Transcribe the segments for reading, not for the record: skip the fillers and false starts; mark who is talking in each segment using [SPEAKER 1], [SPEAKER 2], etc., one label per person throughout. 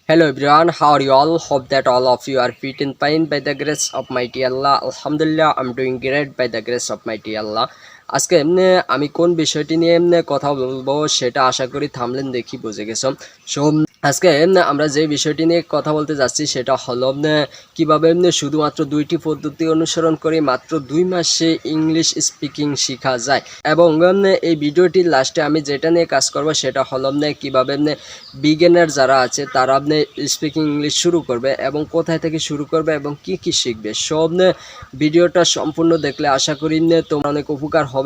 [SPEAKER 1] Hello everyone, how are you all? Hope that all of you are fit and fine by the grace of mighty Allah. Alhamdulillah, I'm doing great by the grace of mighty Allah. আজকে আমি কোন বিষয়টি নিয়ে কথা বলবো সেটা আশা করি থামলেন দেখি বুঝে গেছো। সো আজকে আমরা যে বিষয়টি নিয়ে কথা বলতে যাচ্ছি সেটা হলো কিভাবে শুধুমাত্র দুইটি পদ্ধতি অনুসরণ করে মাত্র 2 মাসে ইংলিশ স্পিকিং শেখা যায়। এবং এই ভিডিওটির লাস্টে আমি যেটা নিয়ে কাজ করব সেটা হলো কিভাবে বিগিনার যারা আছে তারা স্পিকিং ইংলিশ শুরু করবে এবং কোথায় থেকে শুরু করবে এবং কি কি শিখবে। সব ভিডিওটা সম্পূর্ণ দেখলে আশা করি তোমার অনেক উপকার হবে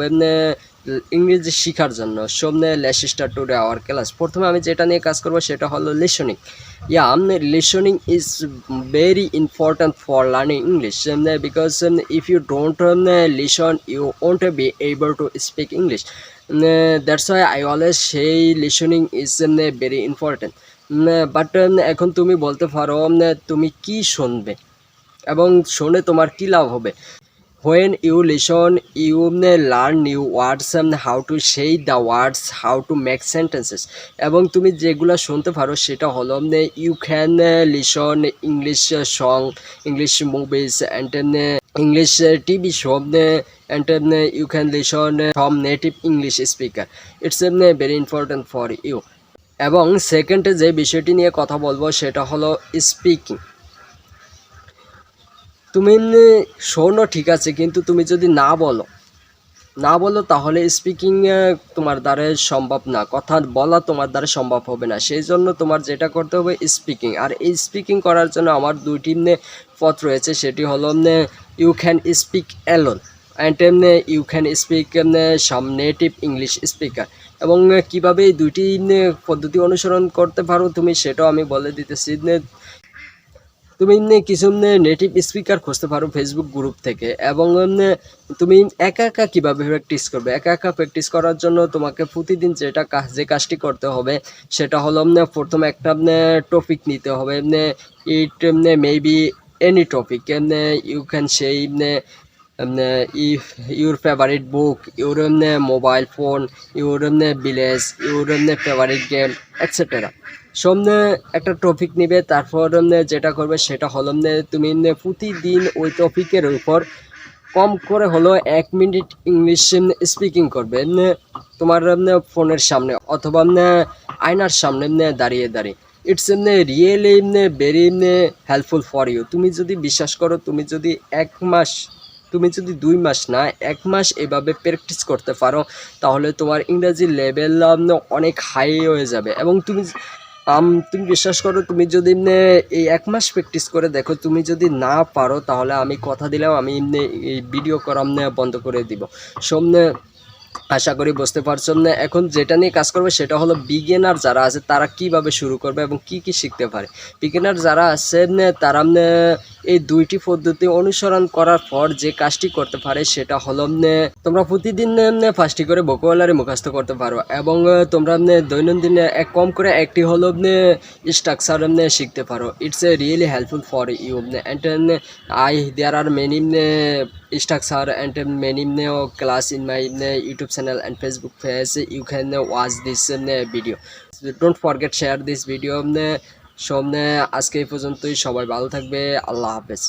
[SPEAKER 1] ইংরেজি শেখার জন্য। সব let's start today our class. প্রথমে আমি যেটা নিয়ে কাজ করব সেটা হলো listening. Listening is very important for learning English because if you don't listen you won't be able to speak English. That's why I always say listening is very important. But এখন তুমি বলতে পারো তুমি কি শুনবে এবং শুনে তোমার কি লাভ হবে। When you listen you learn new words and how to say the words, how to make sentences. এবং তুমি যেগুলো শুনতে পারো সেটা হলো you can listen English song, English movies and English TV show and you can listen from native English speaker. It's very important for you. এবং সেকেন্ডে যে বিষয়টি নিয়ে কথা বলবো সেটা হলো স্পিকিং। তুমি শোনো ঠিক আছে, কিন্তু তুমি যদি না বলো তাহলে স্পিকিং তোমার দ্বারা সম্ভব না, কথা বলা তোমার দ্বারা সম্ভব হবে না। সেই জন্য তোমার যেটা করতে হবে স্পিকিং। আর এই স্পিকিং করার জন্য আমার দুইটি পথ রয়েছে, সেটি হলো you can speak alone and you can speak some native English speaker. এবং কীভাবে এই দুইটি পদ্ধতি অনুসরণ করতে পারো তুমি সেটাও আমি বলে দিতেছি। তুমি কিছু নেটিভ স্পিকার খুঁজতে পারো ফেসবুক গ্রুপ থেকে। এবং তুমি একা কীভাবে প্র্যাকটিস করবে, একা প্র্যাকটিস করার জন্য তোমাকে প্রতিদিন যে কাজটি করতে হবে সেটা হলো প্রথমে একটা টপিক নিতে হবে। It maybe any topic, you can say if your favorite book, your mobile phone, your village, your favorite game, etc. সব একটা টপিক নিবে। তারপর যেটা করবে সেটা হলো তুমি প্রতিদিন ওই টপিকের উপর কম করে হলো 1 মিনিট ইংলিশ স্পিকিং করবে তোমার ফোনের সামনে অথবা আয়নার সামনে দাঁড়িয়ে। It's really very helpful for you. তুমি যদি বিশ্বাস করো, তুমি যদি 2 মাস না 1 মাস এভাবে প্র্যাকটিস করতে পারো তাহলে তোমার ইংরেজি লেভেল অনেক হাই হয়ে যাবে। এবং তুমি বিশ্বাস করো, তুমি যদি এই 1 মাস প্র্যাকটিস করে দেখো, তুমি যদি না পারো তাহলে আমি কথা দিলাম আমি এই ভিডিও করা বন্ধ করে দিব। আশা করি বুঝতে পারছো। এখন যেটা নিয়ে কাজ করবে সেটা হলো বিগিনার যারা আছে তারা কিভাবে শুরু করবে এবং কি শিখতে পারে। বিগিনার যারা আছে তারা এই দুইটি পদ্ধতি অনুসরণ করার পর যে কাজটি করতে পারে সেটা হলো তোমরা প্রতিদিন 5টি করে ভোকাবুলারি মুখস্থ করতে পারো। এবং তোমরা দৈনন্দিন কম করে একটি হলো স্ট্রাকচার শিখতে পারো। It's really helpful for you and there are many structure and many class in my YouTube channel and Facebook page. You can watch this video. Don't forget share this video. আজকে এই পর্যন্তই। সবাই ভালো থাকবে। আল্লাহ হাফেজ।